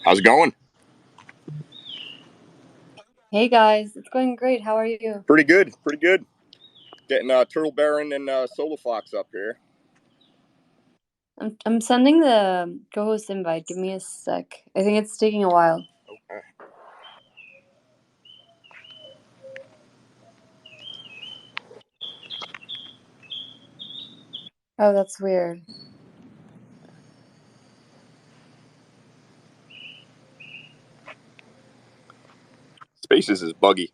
How's it going? Hey guys, it's going great. How are you? Pretty good. Getting Turtle Baron and Soulofox up here. I'm sending the co-host invite. Give me a sec. I think it's taking a while. Okay. Oh, that's weird. Spaces is buggy.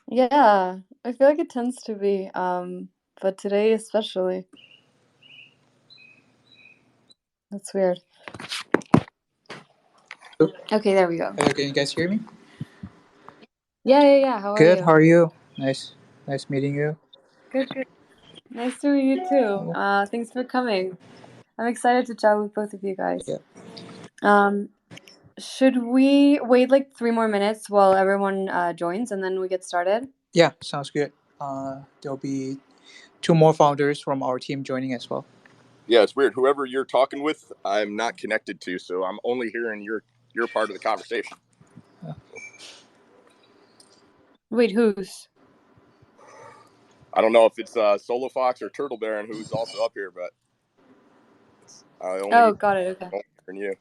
Yeah, I feel like it tends to be, but today especially. That's weird. Okay, there we go. Hello, can you guys hear me? Yeah. How are Good, how you? are you? Nice meeting you. Good. Nice to meet you too. Thanks for coming. I'm excited to chat with both of you guys. Yeah. Um, should we wait like 3 more minutes while everyone joins and then we get started? Yeah, sounds good. There'll be two more founders from our team joining as well. Yeah, it's weird. Whoever you're talking with, I'm not connected to, so I'm only hearing your part of the conversation. Wait, who's? I don't know if it's Soulofox or Turtle Baron who's also up here, but I only Got it. Okay. hearing you.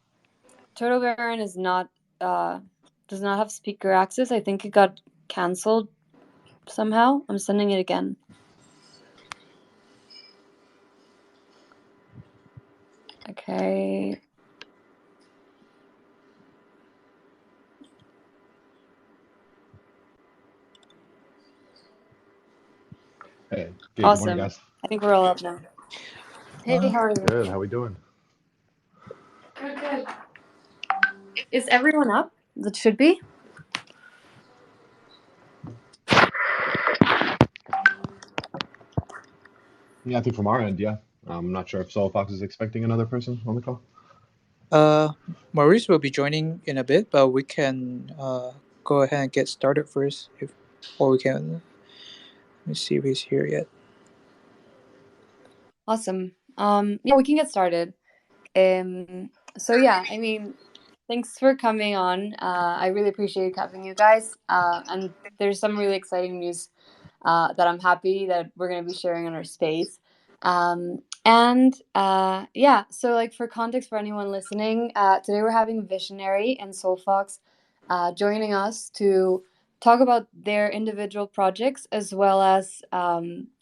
Turtle Baron is not does not have speaker access. I think it got canceled somehow. I'm sending it again. Okay. Hey, good morning, Awesome. guys. I think we're all up now. Hey, how are you? Good. How we doing? Good. Is everyone up? That should be. Yeah, I think from our end, yeah. I'm not sure if Fox is expecting another person on the call. Maurice will be joining in a bit, but we can go ahead and get started first, or we can. Let me see if he's here yet. Awesome. Yeah, we can get started. So yeah, I mean, thanks for coming on. I really appreciate having you guys. And there's some really exciting news that I'm happy that we're going to be sharing in our space. Yeah, so like for context for anyone listening, today we're having Visionary and Soulfox joining us to talk about their individual projects as well as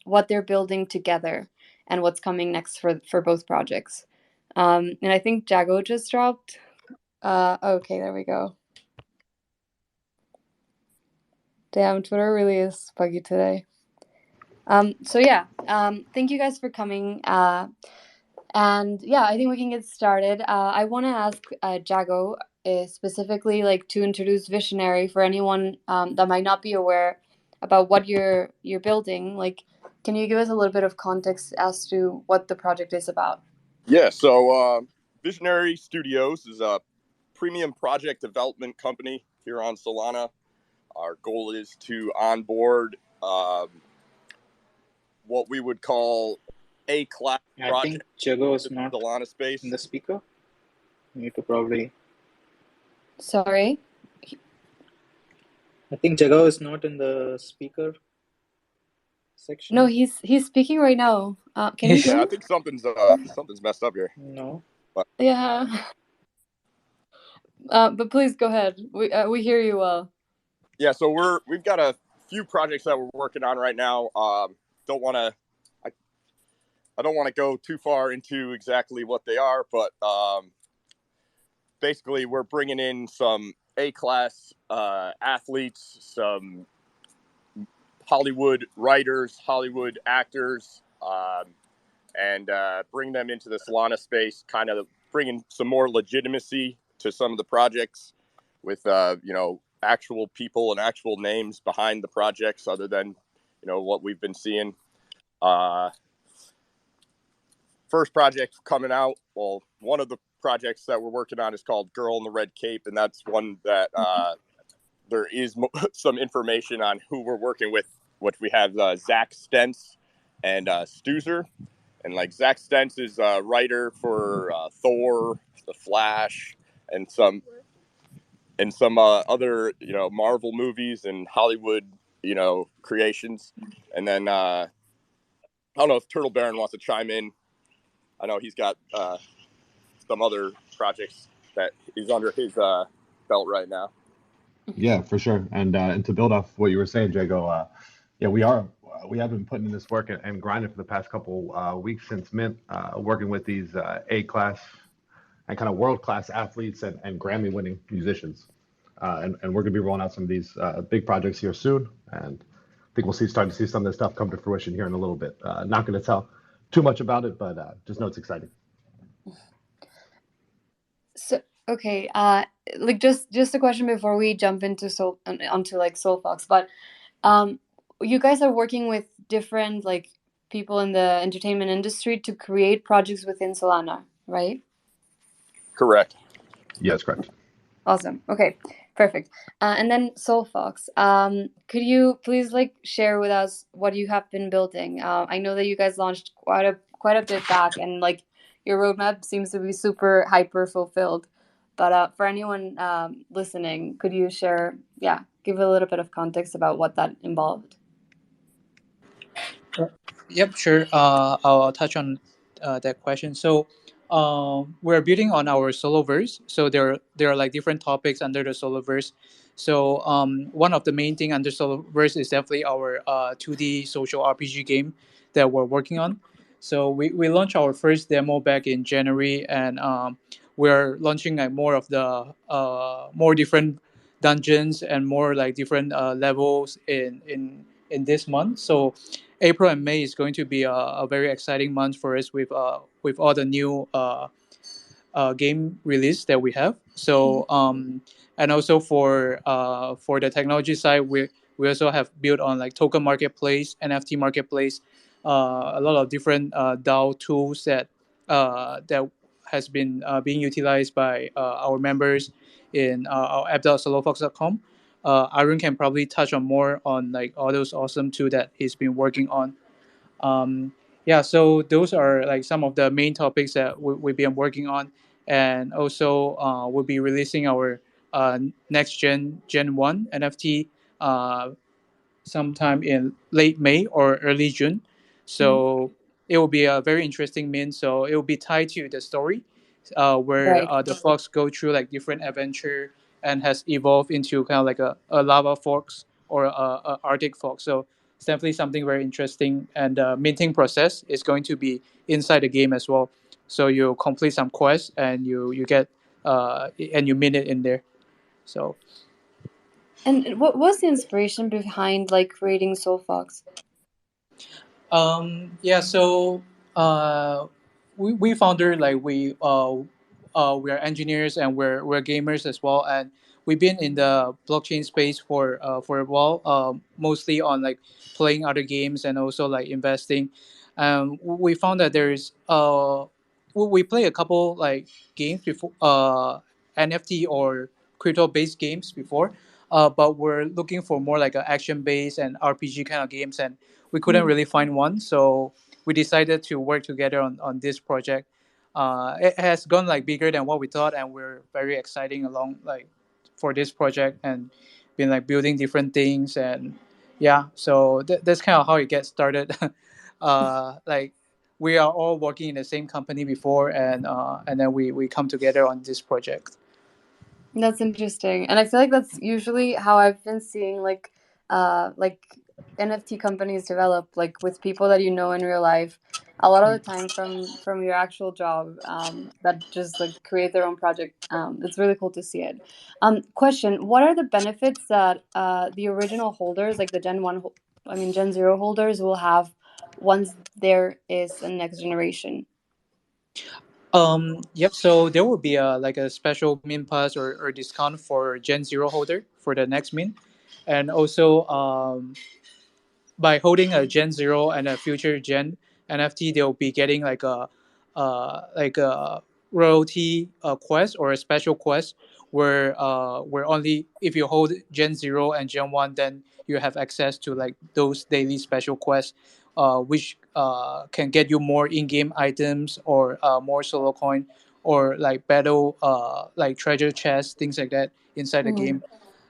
what they're building together and what's coming next for both projects. And I think Jago just dropped. Okay, there we go. Damn, Twitter really is buggy today. Thank you guys for coming. And yeah, I think we can get started. I want to ask Jago specifically, like, to introduce Visionary for anyone that might not be aware about what you're building. Like, can you give us a little bit of context as to what the project is about? Yeah, so Visionary Studios is a premium project development company here on Solana. Our goal is to onboard what we would call A-class I project think Jago is in not the Solana space. in the speaker. You need to probably. Sorry? I think Jago is not in the speaker section. No, he's speaking right now. Can you hear Yeah, I him? think something's messed up here. No. Yeah. But please go ahead. We hear you well. Yeah, so we've got a few projects that we're working on right now. Don't want to I don't want to go too far into exactly what they are, but basically we're bringing in some A-class athletes, some Hollywood writers, Hollywood actors, and bring them into the Solana space, kind of bringing some more legitimacy to some of the projects with, actual people and actual names behind the projects other than, what we've been seeing. First project coming out, well, one of the projects that we're working on is called Girl in the Red Cape, and that's one that there is some information on who we're working with. What we have Zach Stentz and Stuzer. And like Zach Stentz is a writer for Thor, The Flash, and some other Marvel movies and Hollywood creations. And then I don't know if Turtle Baron wants to chime in. I know he's got some other projects that is under his belt right now. Yeah, for sure. And to build off what you were saying, Jago, yeah, we have been putting in this work and grinding for the past couple weeks since Mint, working with these A class and kind of world class athletes and Grammy winning musicians. And we're going to be rolling out some of these big projects here soon. And I think we'll starting to see some of this stuff come to fruition here in a little bit. Not going to tell too much about it, but just know it's exciting. So okay, like just a question before we jump into onto like Solfox, but you guys are working with different like people in the entertainment industry to create projects within Solana, right? Correct. Yeah, that's correct. Awesome. Okay, perfect. And then Solfox, could you please like share with us what you have been building? I know that you guys launched quite a bit back, and like your roadmap seems to be super hyper fulfilled. But for anyone listening, could you share, give a little bit of context about what that involved? Yep, sure. I'll touch on that question. So, we're building on our Soloverse. So there are like different topics under the Soloverse. So, one of the main thing under Soloverse is definitely our 2D social RPG game that we're working on. So we launched our first demo back in January, and we're launching like more of the more different dungeons and more like different levels in this month. So April and May is going to be a very exciting month for us with all the new game release that we have. So and also for the technology side, we also have built on like token marketplace, NFT marketplace, a lot of different DAO tools that has been being utilized by our members in our app.solofox.com. Arun can probably touch on more on like all those awesome tools that he's been working on. Yeah, so those are like some of the main topics that we've been working on, and also we'll be releasing our next Gen 1 NFT sometime in late May or early June. So it will be a very interesting mint. So it will be tied to the story, where Right. the fox go through like different adventure and has evolved into kind of like a lava fox or a Arctic fox. So it's definitely something very interesting. And the minting process is going to be inside the game as well. So you complete some quests and you get and you mint it in there. So And what was the inspiration behind like creating Solfox? Yeah, so we founder like we are engineers and we're gamers as well, and we've been in the blockchain space for a while, mostly on like playing other games and also like investing. We found that there's we play a couple like games before, NFT or crypto based games before, but we're looking for more like a action based and RPG kind of games, and we couldn't really find one, so we decided to work together on this project. It has gone like bigger than what we thought, and we're very exciting along like for this project and been like building different things. And yeah, so that's kind of how it gets started. Like we are all working in the same company before, and then we come together on this project. That's interesting. And I feel like that's usually how I've been seeing like NFT companies develop, like with people that you know in real life. A lot of the time from your actual job, that just like create their own project. It's really cool to see it. Question: what are the benefits that the original holders, like the Gen 0 holders, will have once there is a next generation? Yep. So there will be a like a special min pass or discount for Gen Zero holder for the next min, and also by holding a Gen Zero and a future Gen NFT, they'll be getting like a royalty quest or a special quest where only if you hold Gen Zero and Gen One, then you have access to like those daily special quests, which can get you more in-game items or more solo coin or like battle like treasure chests, things like that inside the game.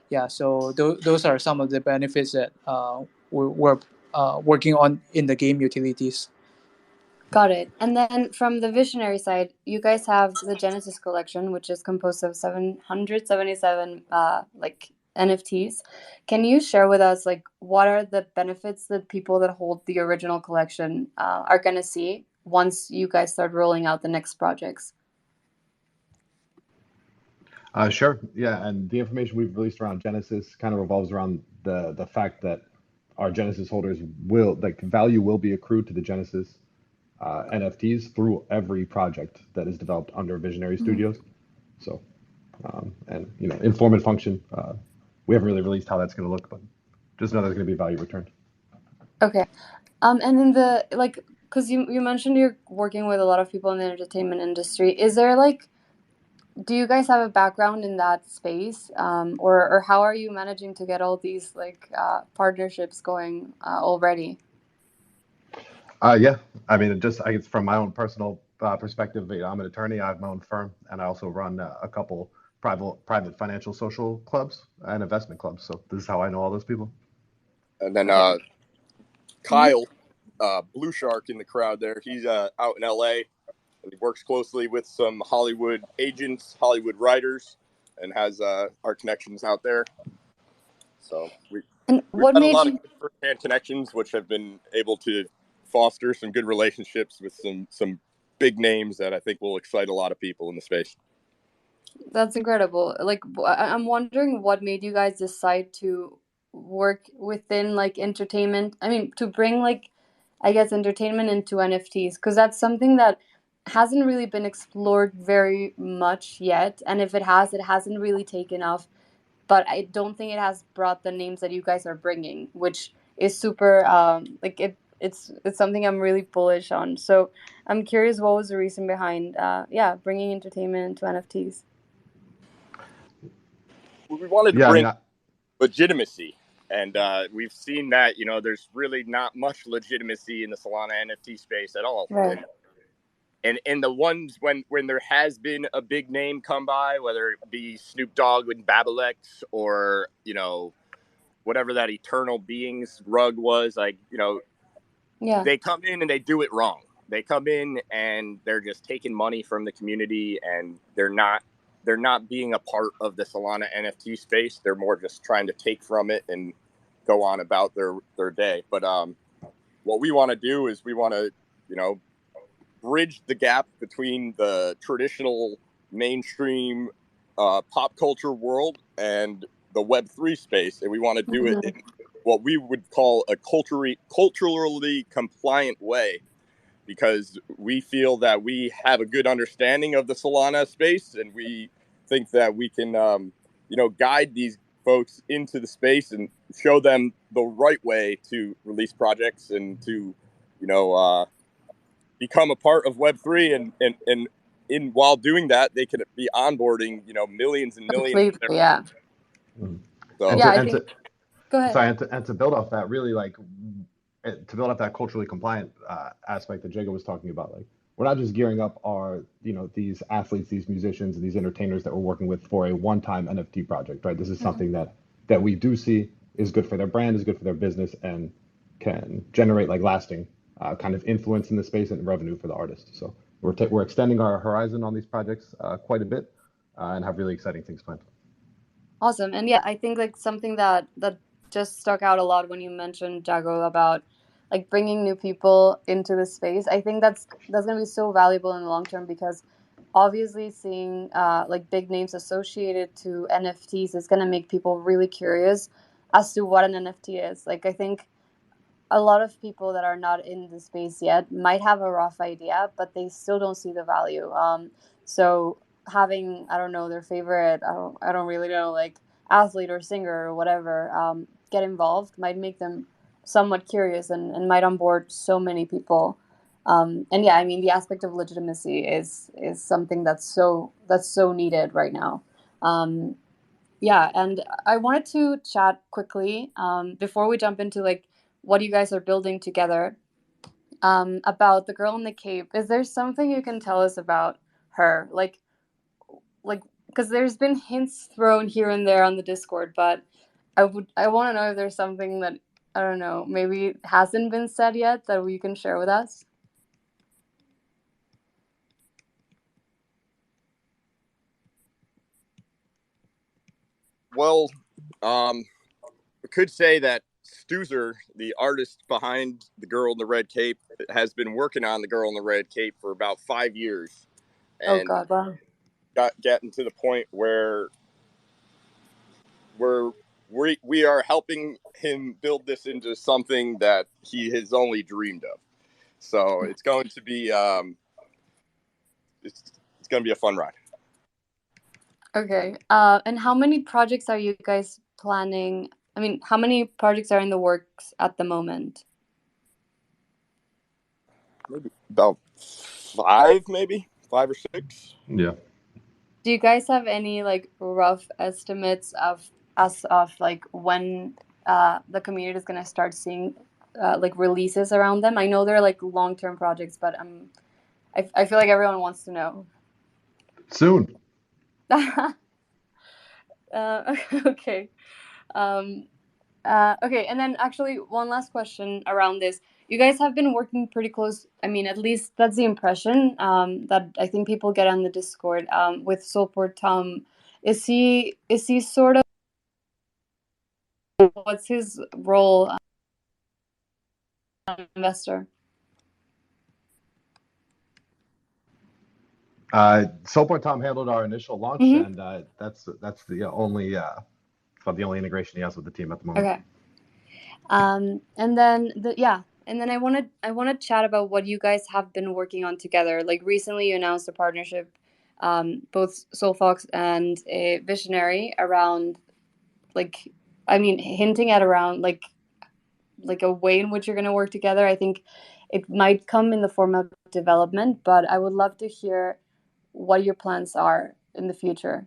Yeah, so those are some of the benefits that we're working on in the game utilities. Got it. And then from the visionary side, you guys have the Genesis collection, which is composed of 777 like NFTs. Can you share with us like what are the benefits that people that hold the original collection are going to see once you guys start rolling out the next projects? Sure. Yeah, and the information we've released around Genesis kind of revolves around the fact that our Genesis holders will like value will be accrued to the Genesis NFTs through every project that is developed under Visionary Studios. So, and you know, in form and function, we haven't really released how that's going to look, but just know there's going to be value returned. Okay. And then the like, because you mentioned you're working with a lot of people in the entertainment industry. Is there like, do you guys have a background in that space, or how are you managing to get all these like partnerships going already? Yeah, I mean, I guess from my own personal perspective, you know, I'm an attorney. I have my own firm, and I also run a couple private financial social clubs and investment clubs. So this is how I know all those people. And then Kyle, Blue Shark in the crowd there. He's out in LA. He works closely with some Hollywood agents, Hollywood writers, and has our connections out there. So we've had a lot of good first-hand connections, which have been able to foster some good relationships with some big names that I think will excite a lot of people in the space. That's incredible. Like, I'm wondering what made you guys decide to work within like entertainment. I mean, to bring like, I guess, entertainment into NFTs, because that's something that hasn't really been explored very much yet. And if it has, it hasn't really taken off. But I don't think it has brought the names that you guys are bringing, which is super, like it's something I'm really bullish on. So I'm curious, what was the reason behind, bringing entertainment into NFTs? We wanted to bring legitimacy, and we've seen that, you know, there's really not much legitimacy in the Solana NFT space at all. Right. And the ones when there has been a big name come by, whether it be Snoop Dogg with Babblex or, you know, whatever that Eternal Beings rug was, like, you know, they come in and they do it wrong. They come in and they're just taking money from the community, and they're not being a part of the Solana NFT space. They're more just trying to take from it and go on about their day. But what we want to do is we want to, you know, bridge the gap between the traditional mainstream pop culture world and the Web3 space. And we want to do it in what we would call a culturally compliant way, because we feel that we have a good understanding of the Solana space, and we think that we can, you know, guide these folks into the space and show them the right way to release projects and to, you know, become a part of Web3, and while doing that, they could be onboarding, you know, millions and millions. Completely, yeah. So, yeah, I think. Go ahead. Sorry, and to build off that, really, like, to build up that culturally compliant aspect that Jago was talking about, like, we're not just gearing up our, you know, these athletes, these musicians, and these entertainers that we're working with for a one-time NFT project, right? This is something that we do see is good for their brand, is good for their business, and can generate like lasting kind of influence in the space and revenue for the artist. So we're extending our horizon on these projects quite a bit, and have really exciting things planned. Awesome. And yeah, I think like something that just stuck out a lot when you mentioned, Jago, about like bringing new people into the space. I think that's going to be so valuable in the long term, because obviously seeing like big names associated to NFTs is going to make people really curious as to what an NFT is. Like, I think a lot of people that are not in the space yet might have a rough idea, but they still don't see the value. So having, I don't know, their favorite, I don't really know, like athlete or singer or whatever, get involved might make them somewhat curious and might onboard so many people. And yeah, I mean, the aspect of legitimacy is something that's so needed right now. Yeah, and I wanted to chat quickly before we jump into like what you guys are building together, about the girl in the cape. Is there something you can tell us about her? Like because there's been hints thrown here and there on the Discord, but I want to know if there's something that, I don't know, maybe hasn't been said yet that you can share with us. Well, I could say that Stuzer, the artist behind the Girl in the Red Cape, has been working on the Girl in the Red Cape for about 5 years, Oh and God, wow. getting to the point where we are helping him build this into something that he has only dreamed of. So it's going to be it's going to be a fun ride. Okay. And how many projects are you guys planning? I mean, how many projects are in the works at the moment? Maybe about 5, maybe 5 or 6. Yeah. Do you guys have any like rough estimates of like when the community is gonna start seeing like releases around them? I know they're like long-term projects, but I feel like everyone wants to know. Soon. Okay. Okay, and then actually one last question around this. You guys have been working pretty close. I mean, at least that's the impression that I think people get on the Discord with Soulport Tom. Is he sort of, what's his role, investor? Soulport Tom handled our initial launch, Mm-hmm. and that's the only about the only integration he has with the team at the moment. Okay. And then I want to chat about what you guys have been working on together. Like recently, you announced a partnership, both Solfox and Visionary, around like, I mean, hinting at around like a way in which you're going to work together. I think it might come in the form of development, but I would love to hear what your plans are in the future.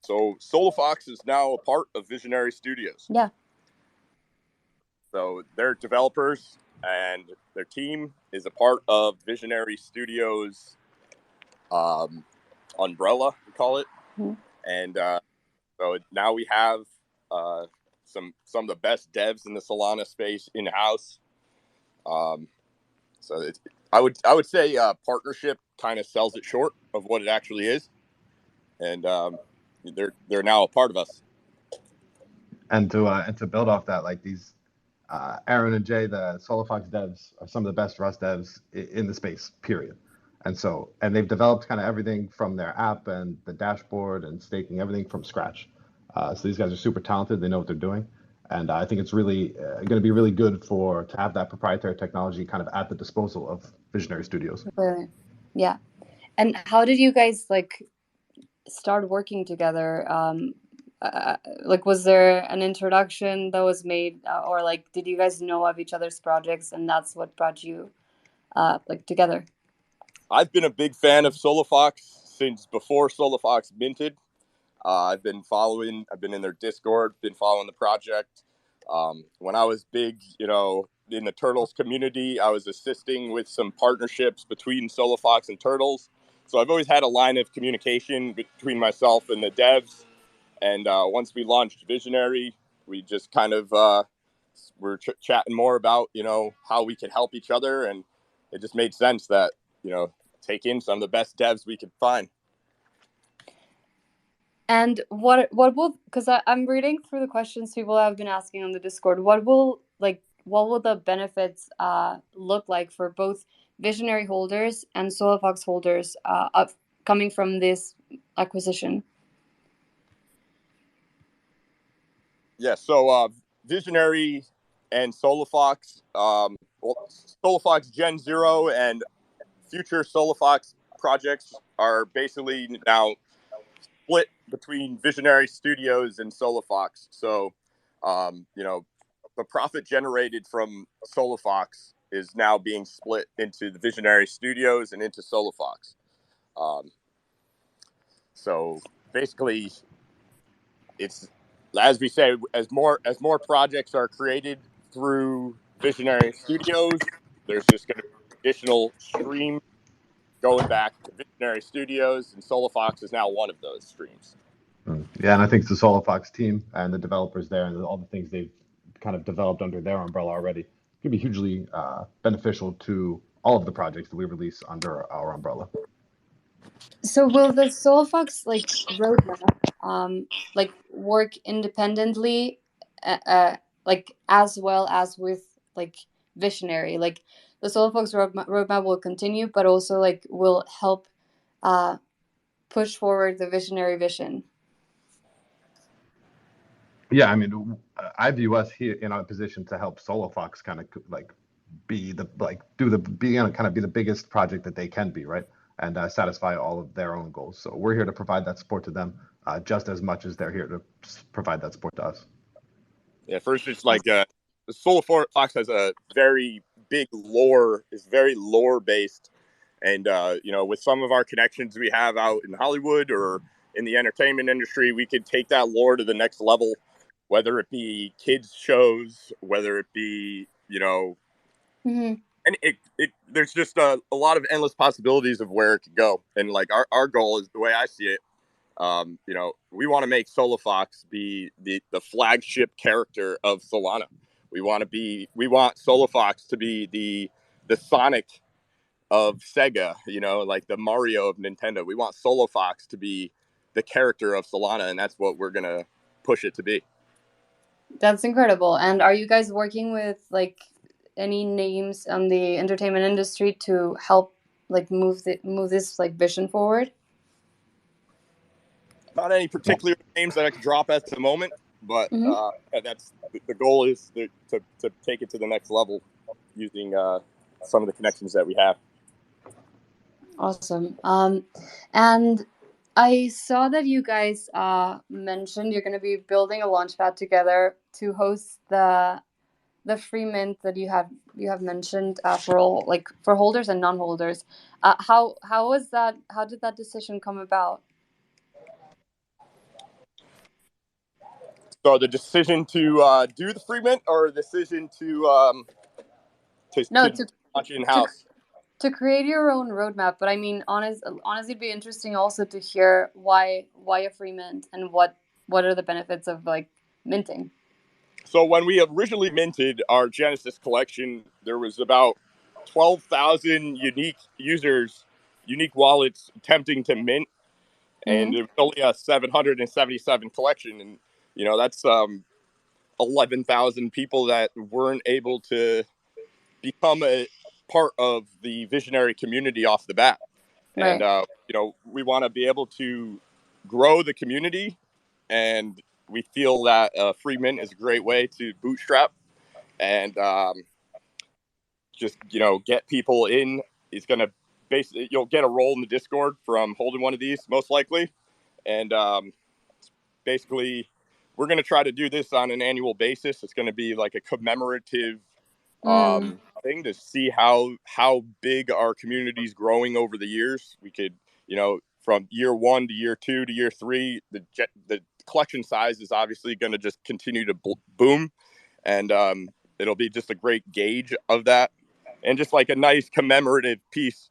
So Soulofox is now a part of Visionary Studios. Yeah. So their developers and their team is a part of Visionary Studios umbrella, we call it. Mm-hmm. And so now we have some of the best devs in the Solana space in house. So I would say partnership kind of sells it short of what it actually is, and they're now a part of us. And to build off that, like these Aaron and Jay, the Soulofox devs, are some of the best Rust devs in the space, period. And they've developed kind of everything from their app and the dashboard and staking, everything from scratch. So these guys are super talented. They know what they're doing. And I think it's really going to be really good to have that proprietary technology kind of at the disposal of Visionary Studios. Really? Yeah. And how did you guys like start working together? Like, was there an introduction that was made, or like, did you guys know of each other's projects, and that's what brought you like together? I've been a big fan of Soulofox since before Soulofox minted. I've been in their Discord, been following the project. When I was big, in the Turtles community, I was assisting with some partnerships between Soulofox and Turtles. So I've always had a line of communication between myself and the devs. And once we launched Visionary, we just kind of were chatting more about, how we could help each other. And it just made sense that, take in some of the best devs we could find. And what will, because I'm reading through the questions people have been asking on the Discord, what will the benefits look like for both Visionary holders and Soulofox holders of coming from this acquisition? Yeah, so Visionary and Soulofox, Soulofox Gen 0 and future Soulofox projects are basically now split between Visionary Studios and Soulofox. So, the profit generated from Soulofox is now being split into the Visionary Studios and into Soulofox. So basically, it's, as we say, as more projects are created through Visionary Studios, there's just going to be additional stream going back to Visionary Studios, and Soulofox is now one of those streams. Yeah, and I think the Soulofox team and the developers there and all the things they've kind of developed under their umbrella already could be hugely beneficial to all of the projects that we release under our umbrella. So will the Solfox like roadmap like work independently, like as well as with like Visionary? Like the Solfox roadmap will continue, but also like will help push forward the Visionary vision. Yeah, I mean, I view us here in our position to help Soulofox kind of like be the kind of be the biggest project that they can be, right? And satisfy all of their own goals. So we're here to provide that support to them just as much as they're here to provide that support to us. Yeah, first it's like the Soulofox has a very big lore, is very lore based, and with some of our connections we have out in Hollywood or in the entertainment industry, we could take that lore to the next level, whether it be kids shows, whether it be Mm-hmm. and there's just a lot of endless possibilities of where it could go. And like our goal is, the way I see it, we want to make Soulofox be the flagship character of Solana. We want Soulofox to be the Sonic of Sega, like the Mario of Nintendo. We want Soulofox to be the character of Solana, and that's what we're gonna push it to be. That's incredible. And are you guys working with like any names on the entertainment industry to help like move this like vision forward? Not any particular names that I can drop at the moment, but Mm-hmm. that's the goal is to take it to the next level using some of the connections that we have. Awesome. And I saw that you guys mentioned you're going to be building a launchpad together to host the free mint that you have mentioned for all, like for holders and non-holders. How was that? How did that decision come about? So the decision to do the free mint, or the decision to launch in-house? To create your own roadmap. But I mean, honestly, it'd be interesting also to hear why a free mint and what are the benefits of like minting. So when we originally minted our Genesis collection, there was about 12,000 unique users, unique wallets attempting to mint, and it was only a 777 collection, and that's 11,000 people that weren't able to become a part of the Visionary community off the bat. Right. And we want to be able to grow the community, and we feel that free mint is a great way to bootstrap and just get people in. It's going to basically, you'll get a role in the Discord from holding one of these most likely, and basically we're going to try to do this on an annual basis. It's going to be like a commemorative thing to see how big our community is growing over the years. We could, from year 1 to year 2 to year 3, the collection size is obviously going to just continue to boom, and it'll be just a great gauge of that, and just like a nice commemorative piece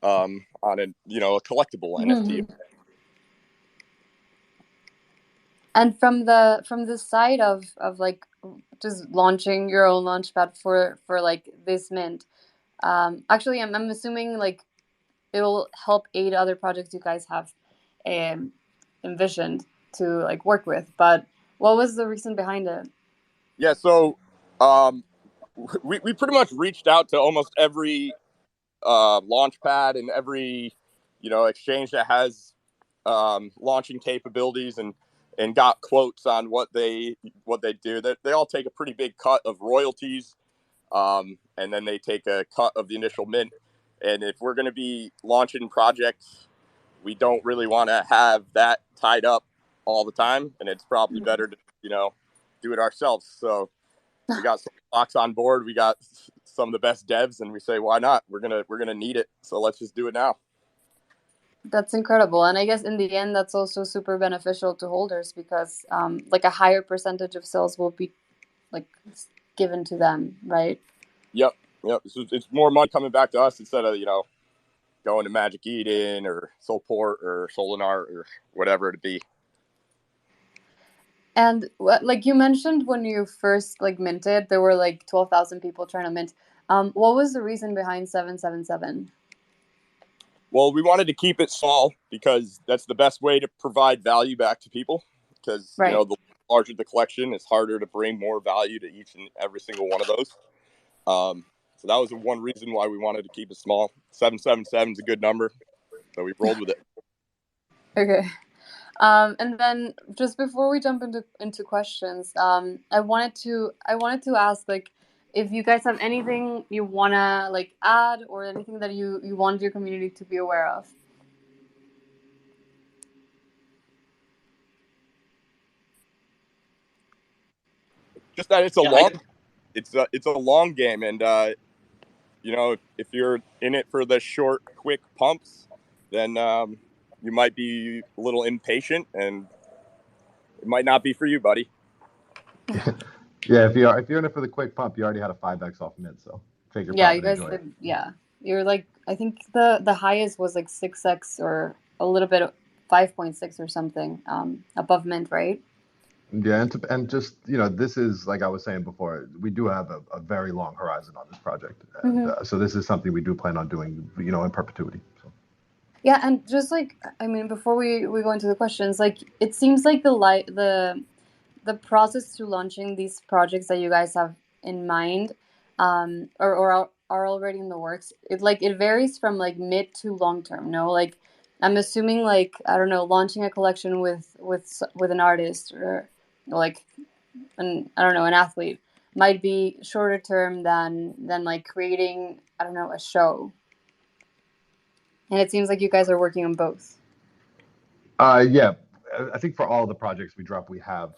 on a collectible NFT. And from the side of like just launching your own launchpad for like this mint, actually I'm assuming like it will help aid other projects you guys have envisioned to like work with. But what was the reason behind it? Yeah, so we pretty much reached out to almost every launchpad and every exchange that has launching capabilities, and got quotes on what they do. They all take a pretty big cut of royalties, and then they take a cut of the initial mint. And if we're going to be launching projects, we don't really want to have that tied up all the time, and it's probably better to do it ourselves. So we got some Soulofox on board. We got some of the best devs, and we say, why not? We're gonna need it, so let's just do it now. That's incredible. And I guess in the end, that's also super beneficial to holders, because like a higher percentage of sales will be like given to them, right? Yep. It's more money coming back to us instead of going to Magic Eden or Soulport or Solanart or whatever it be. And like you mentioned, when you first like minted, there were like 12,000 people trying to mint. What was the reason behind 777? Well, we wanted to keep it small because that's the best way to provide value back to people. Because Right. you know, the larger the collection, it's harder to bring more value to each and every single one of those. So that was the one reason why we wanted to keep it small. 777 is a good number, so we rolled with it. Okay. And then just before we jump into questions, I wanted to ask, like, if you guys have anything you wanna like add or anything that you want your community to be aware of. Just that it's a long game, and you know, if you're in it for the short, quick pumps, then you might be a little impatient, and it might not be for you, buddy. Yeah, if you're in it for the quick pump, you already had a 5x off mint, so take your Yeah, profit you guys and enjoy it. did. Yeah, you're like, I think the highest was like 6x or a little bit of 5.6 or something above mint, right? Yeah, and just, you know, this is, like I was saying before, we do have a very long horizon on this project, and so this is something we do plan on doing, you know, in perpetuity. So. Yeah, and just like, I mean, before we go into the questions, like, it seems like the process to launching these projects that you guys have in mind, or are already in the works, it varies from like mid to long term. No, like, I'm assuming, like, I don't know, launching a collection with an artist or like an athlete might be shorter term than like creating, I don't know, a show. And it seems like you guys are working on both. Yeah, I think for all of the projects we drop, we have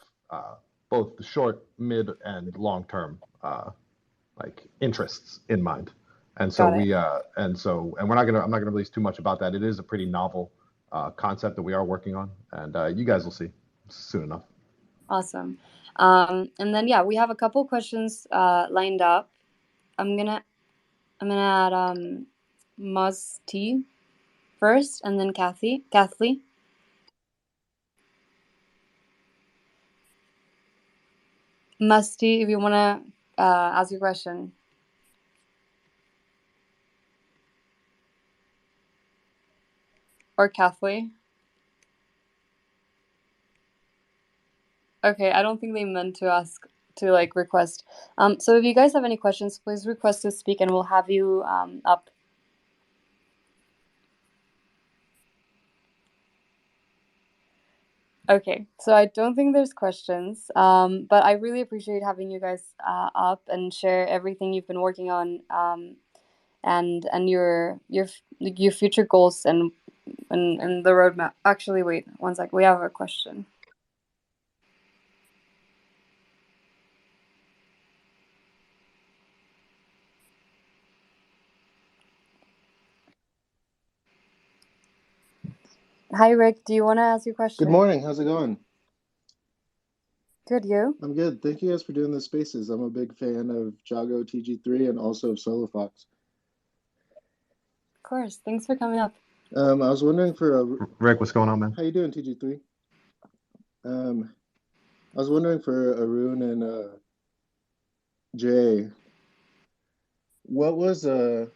both the short, mid, and long term like interests in mind. And so Got it. I'm not gonna release too much about that. It is a pretty novel concept that we are working on, and you guys will see soon enough. Awesome. And then, yeah, we have a couple questions lined up. I'm gonna add Muzz T first, and then Kathy. Musty, if you wanna ask your question. Or Kathy. Okay, I don't think they meant to ask to like request. So if you guys have any questions, please request to speak, and we'll have you up. Okay, so I don't think there's questions, but I really appreciate having you guys up and share everything you've been working on, and your future goals and the roadmap. Actually, wait one sec. We have a question. Hi, Rick. Do you want to ask your question? Good morning. How's it going? Good, you? I'm good. Thank you guys for doing the spaces. I'm a big fan of Jago TG3 and also of Soulofox. Of course. Thanks for coming up. I was wondering for Rick, what's going on, man? How you doing, TG3? I was wondering for Arun and Jay, what was the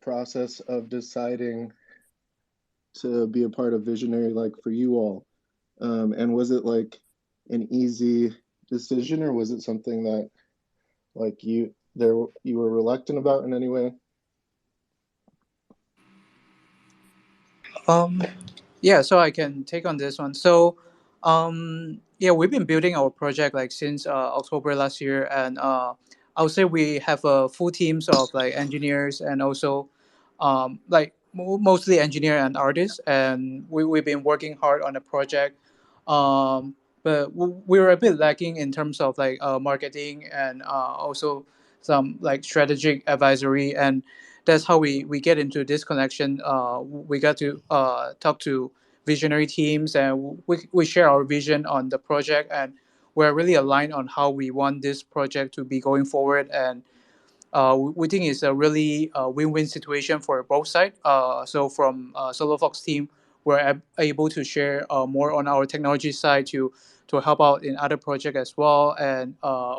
process of deciding to be a part of Visionary, like, for you all? And was it like an easy decision, or was it something that like you were reluctant about in any way? Yeah, so I can take on this one. So, yeah, we've been building our project like since October last year, and I would say we have full teams of like engineers and also like mostly engineer and artists, and we've been working hard on the project. But we were a bit lacking in terms of like marketing and also some like strategic advisory, and that's how we get into this connection. We got to talk to visionary teams, and we share our vision on the project, and we're really aligned on how we want this project to be going forward. And we think it's a really win-win situation for both sides. So from Soulofox team, we're able to share more on our technology side to help out in other projects as well. And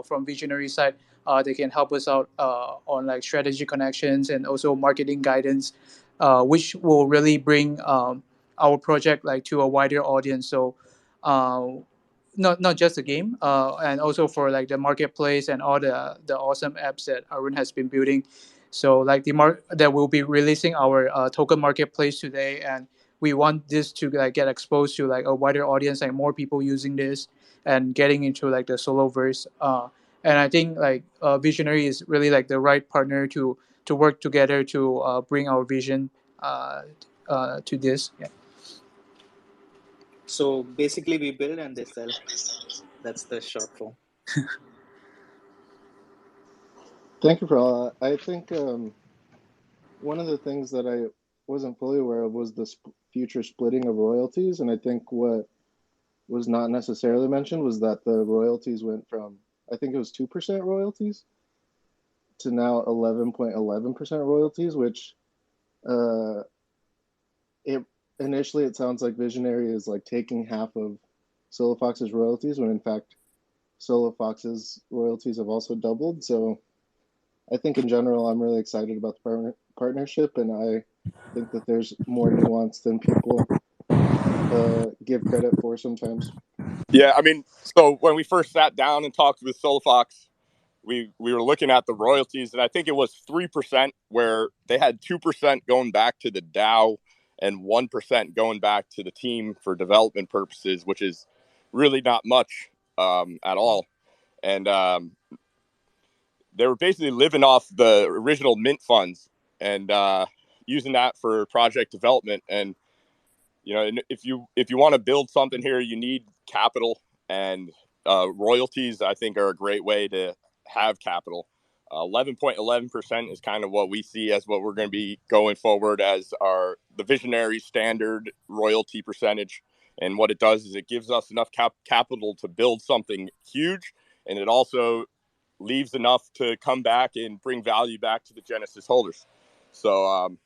from Visionary side, they can help us out on like strategy connections and also marketing guidance, which will really bring our project like to a wider audience. So not just the game, and also for like the marketplace and all the awesome apps that Arun has been building. So like that we'll be releasing our token marketplace today, and we want this to like get exposed to like a wider audience, like more people using this and getting into like the Soloverse. And I think like Visionary is really like the right partner to work together to bring our vision to this. Yeah. So basically, we build and they sell. That's the short form. Thank you for all that. I think one of the things that I wasn't fully aware of was the future splitting of royalties, and I think what was not necessarily mentioned was that the royalties went from, I think it was 2% royalties to now 11.11% royalties, which initially it sounds like Visionary is like taking half of Soulofox's royalties, when in fact Soulofox's royalties have also doubled. So I think in general, I'm really excited about the partnership, and I think that there's more nuance than people give credit for sometimes. Yeah, I mean, so when we first sat down and talked with Soulofox, we were looking at the royalties, and I think it was 3%, where they had 2% going back to the DAO and 1% going back to the team for development purposes, which is really not much at all. And they were basically living off the original mint funds and using that for project development. And you know, if you want to build something here, you need capital, and royalties, I think, are a great way to have capital. 11.11% is kind of what we see as what we're going to be going forward as the Visionary standard royalty percentage. And what it does is it gives us enough capital to build something huge, and it also leaves enough to come back and bring value back to the Genesis holders. So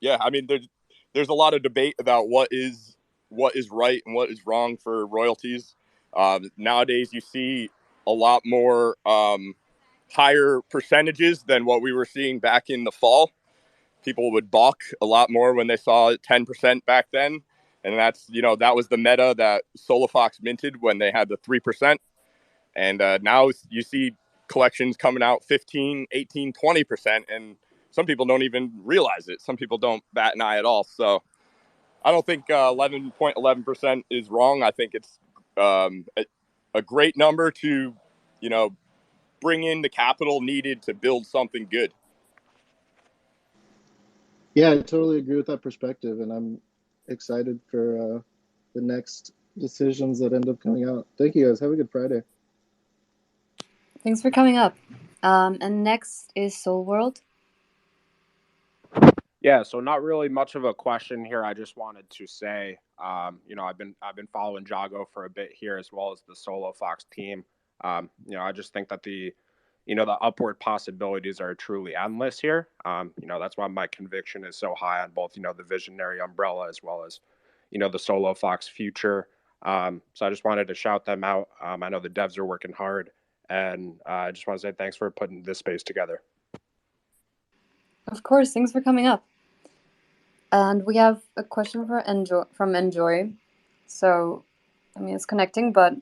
yeah, I mean, there's a lot of debate about what is right and what is wrong for royalties. Nowadays, you see a lot more higher percentages than what we were seeing back in the fall. People would balk a lot more when they saw 10% back then, and that was the meta that Soulofox minted when they had the 3%. And now you see collections coming out 15, 18, 20%, and some people don't even realize it. Some people don't bat an eye at all. So I don't think 11.11% is wrong. I think it's a great number to, bring in the capital needed to build something good. Yeah, I totally agree with that perspective, and I'm excited for the next decisions that end up coming out. Thank you, guys. Have a good Friday. Thanks for coming up. And next is Soul World. Yeah, so not really much of a question here. I just wanted to say, I've been following Jago for a bit here, as well as the Soulofox team. I just think that the upward possibilities are truly endless here. That's why my conviction is so high on both, the Visionary umbrella as well as, the Soulofox future. So I just wanted to shout them out. I know the devs are working hard, and I just want to say thanks for putting this space together. Of course, thanks for coming up. And we have a question from Enjoy. So, I mean, it's connecting, but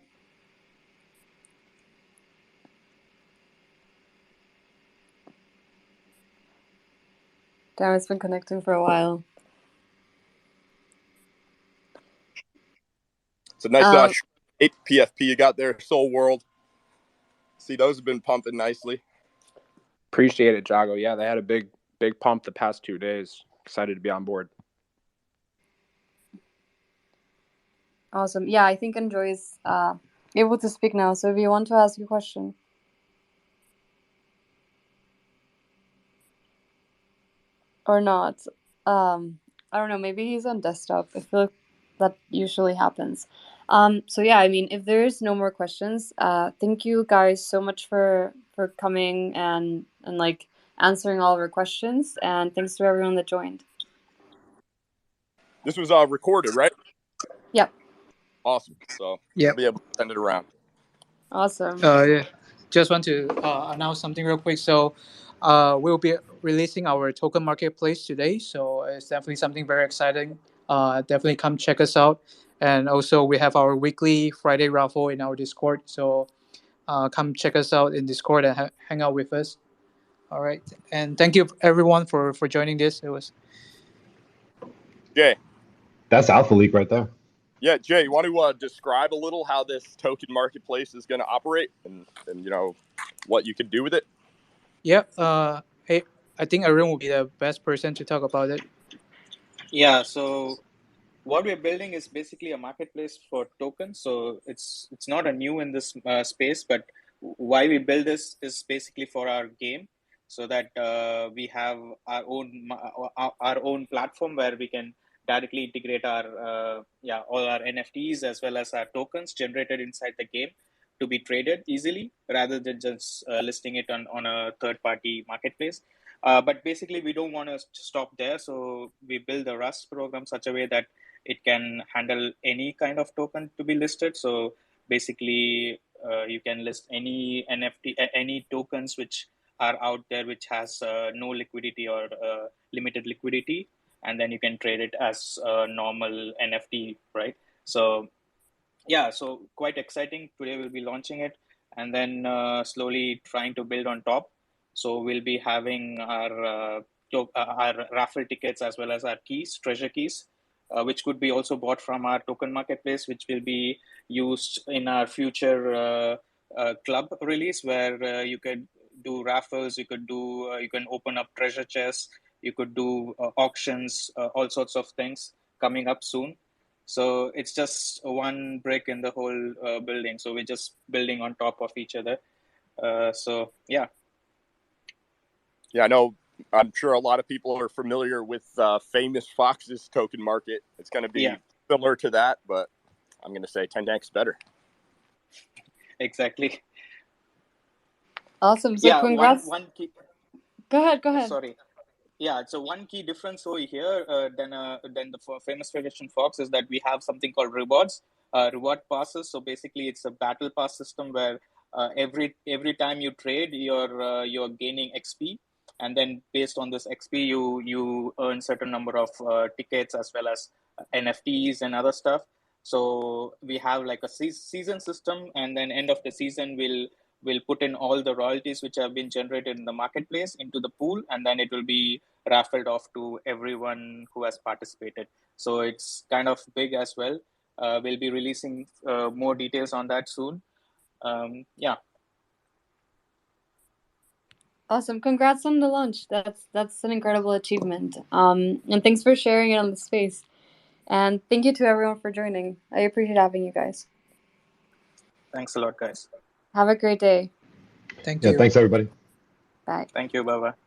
damn, it's been connecting for a while. It's a nice 8 PFP you got there, Soul World. See, those have been pumping nicely. Appreciate it, Jago. Yeah, they had a big pump the past 2 days. Excited to be on board. Awesome. Yeah, I think Enjoy is able to speak now. So if you want to ask a question. Or not. I don't know. Maybe he's on desktop. I feel like that usually happens. So yeah, I mean, if there's no more questions, thank you guys so much for for coming and like answering all of our questions. And thanks to everyone that joined. This was recorded, right? Yep. Awesome. So Yep. we'll be able to send it around. Awesome. Yeah. Just want to announce something real quick. So we'll be releasing our token marketplace today. So it's definitely something very exciting. Definitely come check us out. And also we have our weekly Friday raffle in our Discord. So come check us out in Discord and hang out with us. All right. And thank you everyone for joining this. It was Jay. That's Alpha Leak right there. Yeah, Jay, you want to describe a little how this token marketplace is going to operate and you know what you can do with it? Yeah. Hey, I think Arun will be the best person to talk about it. Yeah, so what we're building is basically a marketplace for tokens. So it's not a new in this space, but why we build this is basically for our game, so that we have our own platform where we can directly integrate our all our NFTs as well as our tokens generated inside the game to be traded easily, rather than just listing it on a third party marketplace. But basically, we don't want to stop there. So we build the Rust program such a way that it can handle any kind of token to be listed. So basically, you can list any NFT, any tokens which are out there which has no liquidity or limited liquidity, and then you can trade it as a normal NFT, right? So yeah, so quite exciting. Today we'll be launching it, and then slowly trying to build on top. So we'll be having our raffle tickets as well as our keys, treasure keys, which could be also bought from our token marketplace, which will be used in our future club release, where you could do raffles, you can open up treasure chests, you could do auctions, all sorts of things coming up soon. So it's just one brick in the whole building. So we're just building on top of each other. So yeah. Yeah, I know. I'm sure a lot of people are familiar with Famous Fox's token market. It's going to be similar to that, but I'm going to say 10x better. Exactly. Awesome. So congrats. One key. Go ahead. Sorry. Yeah, so one key difference over here than the Famous Vacation Fox is that we have something called rewards, reward passes. So basically, it's a battle pass system where every time you trade, you're gaining XP, and then based on this XP, you earn certain number of tickets as well as NFTs and other stuff. So we have like a season system, and then end of the season we'll put in all the royalties which have been generated in the marketplace into the pool, and then it will be raffled off to everyone who has participated. So it's kind of big as well. We'll be releasing more details on that soon. Yeah. Awesome. Congrats on the launch. That's an incredible achievement. And thanks for sharing it on the space. And thank you to everyone for joining. I appreciate having you guys. Thanks a lot, guys. Have a great day. Thank you. Yeah, thanks everybody. Bye. Thank you. Bye-bye.